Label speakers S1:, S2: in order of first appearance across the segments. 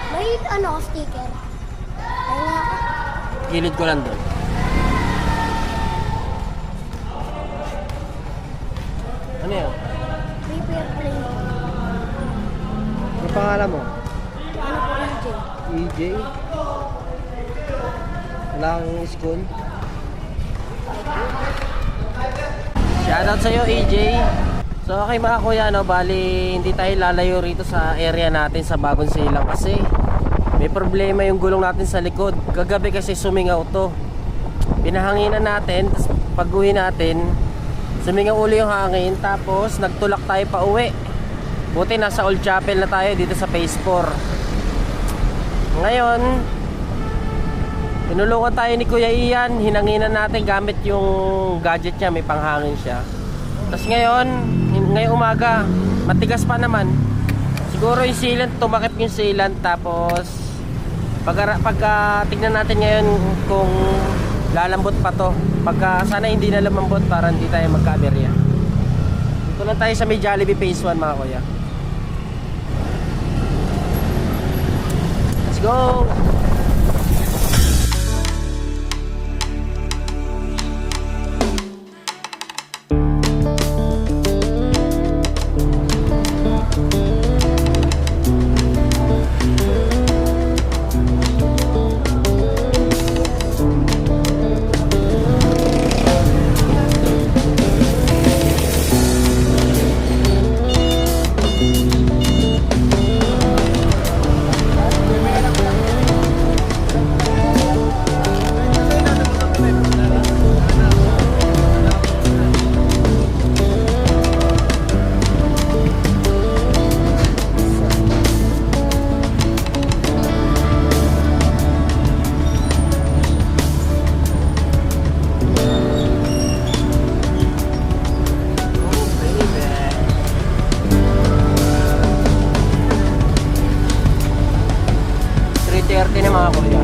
S1: May ano, sticker. Ayun nga ako.
S2: Gilid ko lang doon. Ano yan?
S1: Paper plane.
S2: Ano pangalan mo?
S1: Ano po EJ?
S2: EJ? Wala kang school? Shoutout sa'yo EJ. So okay mga kuya, no, bali hindi tayo lalayo rito sa area natin sa Bagong Silang kasi may problema yung gulong natin sa likod. Kagabi kasi sumingaw to. Pinahanginan natin, tapos pag-uwi natin sumingaw uli yung hangin, tapos nagtulak tayo pa uwi. Buti nasa Old Chapel na tayo dito sa Phase 4. Ngayon tinulungan tayo ni Kuya Ian, hinanginan natin gamit yung gadget niya, may panghangin siya. Tapos ngayong umaga, matigas pa naman. Siguro yung sealant, tumakip yung sealant. Tapos pagka tignan natin ngayon kung lalambot pa to. Pagka sana hindi na lumambot para hindi tayo magka-aberya. Dito lang tayo sa may Jollibee Phase 1 mga kuya. Let's go! Na mga kuya,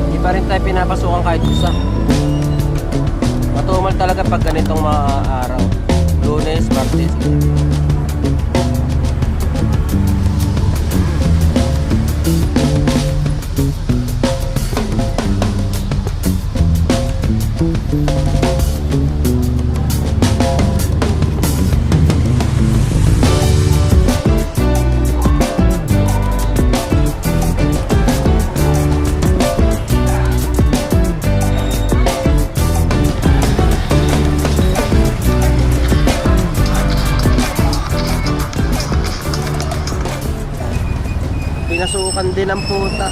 S2: hindi pa rin tayo pinapasukan kahit isa. Matumal talaga pag ganitong mga araw, Lunes, Martes. Pinasukan din ang puta.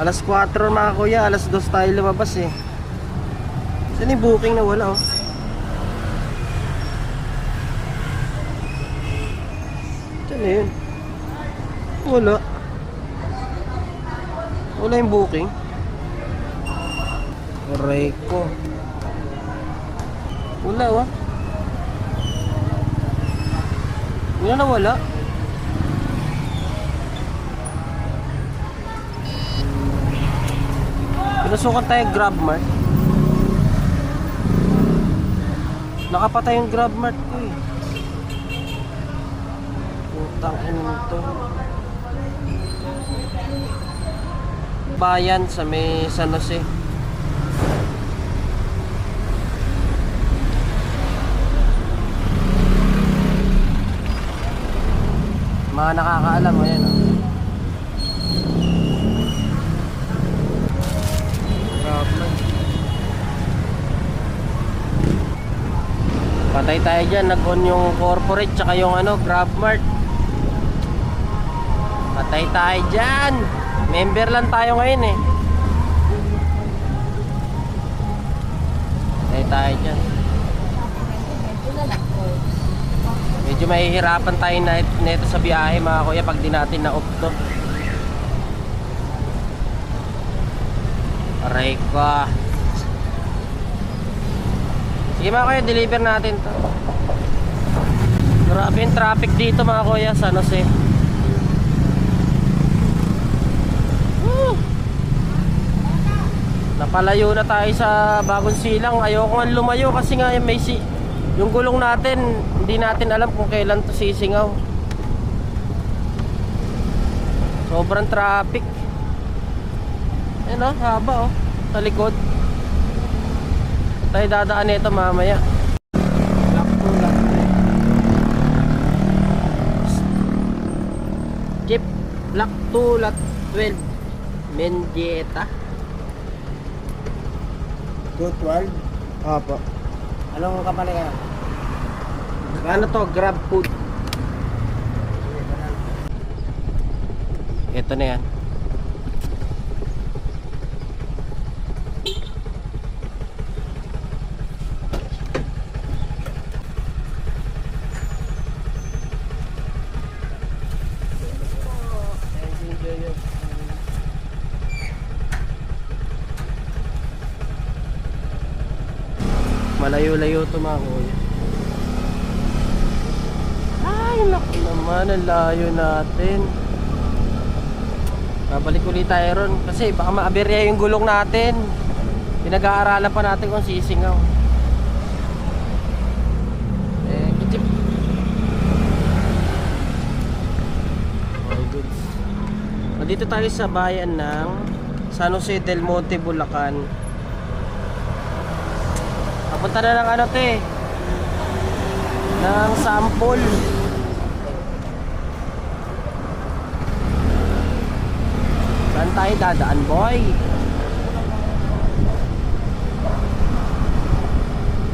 S2: Alas 4 mga kuya, alas 2 tayo lumabas eh. Saan yung booking na wala oh? Saan na yun? Wala. Wala yung booking. Aray ko. Wala oh. Wala na wala. Pinasukan tayo GrabMart. Nakapatay yung GrabMart ko eh. Putang ina to. Bayan sa may San Jose. Mga nakakaalam mo yan oh. Patay tayo dyan, nag-on yung corporate tsaka yung ano, GrabMart. Patay tayo dyan. Member lang tayo ngayon eh. Patay tayo dyan. Medyo mahihirapan tayo neto sa biyahe mga kuya pag di natin na-off to. Aray ko. Sige mga kuya, deliver natin to. Grabe yung traffic dito mga kuya, San Jose. Napalayo na tayo sa Bagong Silang. Ayoko nga lumayo kasi nga may yung gulong natin, hindi natin alam kung kailan to sisingaw. Sobrang traffic. Ayun oh, haba oh. Sa likod. Tayo dadaan nito mamaya. Jeep Black 2 Lot 12 Mendieta.
S3: 212?
S2: Opo. Anong kapalay ka? Ano to? Grab food. Ito na yan. Malayo-layo ito mga kuya. Ay, naku naman, ang layo natin. Babalik ulit tayo ron kasi baka maaberya yung gulong natin. Pinag-aaralan pa natin kung sisingaw. Kitip. Okay, good. Nandito tayo sa bayan ng San Jose del Monte, Bulacan. Papunta na ng ano te, ng sample. Saan tayo dadaan boy?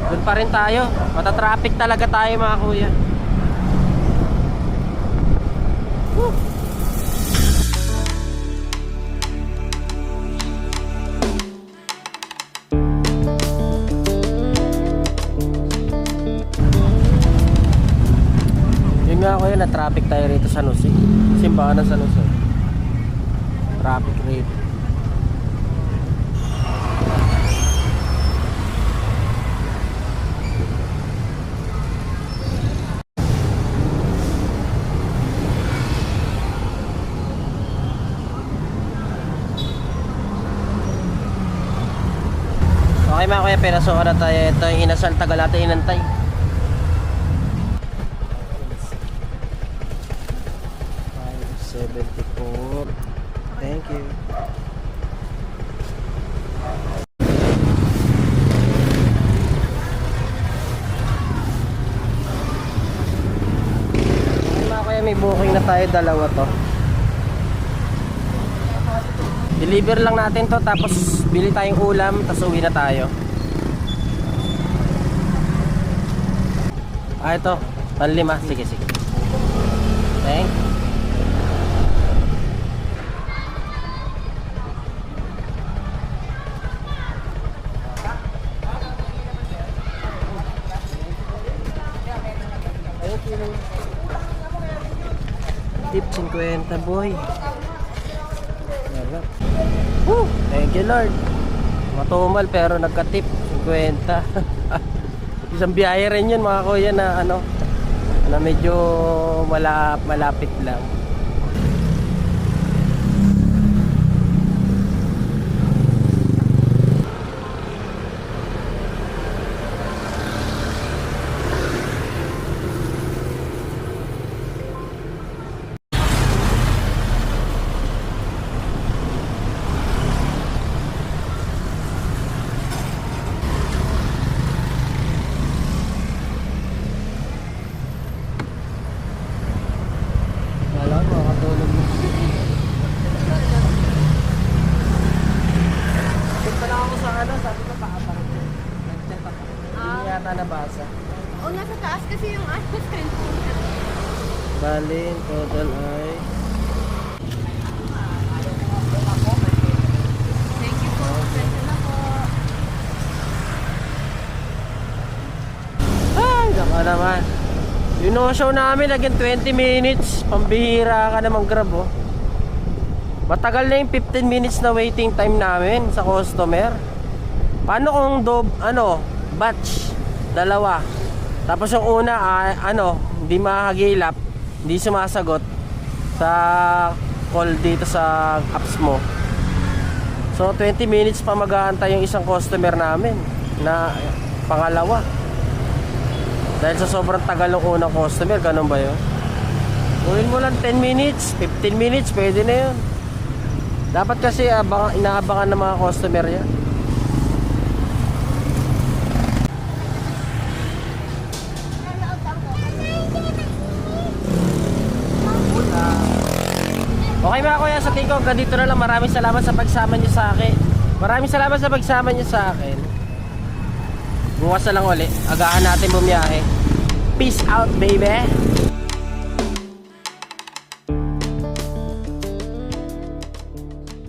S2: Doon pa rin tayo. Matatraffic talaga tayo mga kuya. Woo! Yun nga kuya, na-traffic tayo rito sa San Jose. Simbahan ng San Jose. Traffic rate. Okay mga kuya, pinasukan na tayo. Ito yung inasal, tagal natin inantay. 74. Thank you. Mga kuya, may booking na tayo, dalawa to. Deliver lang natin to, tapos bili tayong ulam, tapos uwi na tayo. Ah, ito, panlima. Sige, sige. Thank you. Tip 50 boy. Woo! Thank you Lord. Matumal pero nagka-tip 50. Isang biyahe rin yun mga kuya na ano, na medyo malapit lang. Nabasa.
S1: O, nasa taas kasi yung screen.
S2: Bali, total ay
S1: Thank you po. Thank you na po.
S2: ay, naka naman. Yung no-show namin naging 20 minutes. Pambihira ka namang grab oh. Matagal na yung 15 minutes na waiting time namin sa customer. Paano kung batch dalawa, tapos yung una hindi mahagilap, hindi sumasagot sa call dito sa apps mo. So 20 minutes pa mag-aantay yung isang customer namin na pangalawa, dahil sa sobrang tagal ng unang customer. Ganun ba yun? Gawin mo lang 10 minutes, 15 minutes, pwede na yun. Dapat kasi inaabangan ng mga customer yan.
S1: Nanood ako.
S2: Okay mga kuya, sa tingin ko hanggang dito na lang. Maraming salamat sa pagsama niyo sa akin. Maraming salamat sa pagsama niyo sa akin. Bukas na lang ulit. Agahan natin bumiyahe. Peace out, baby.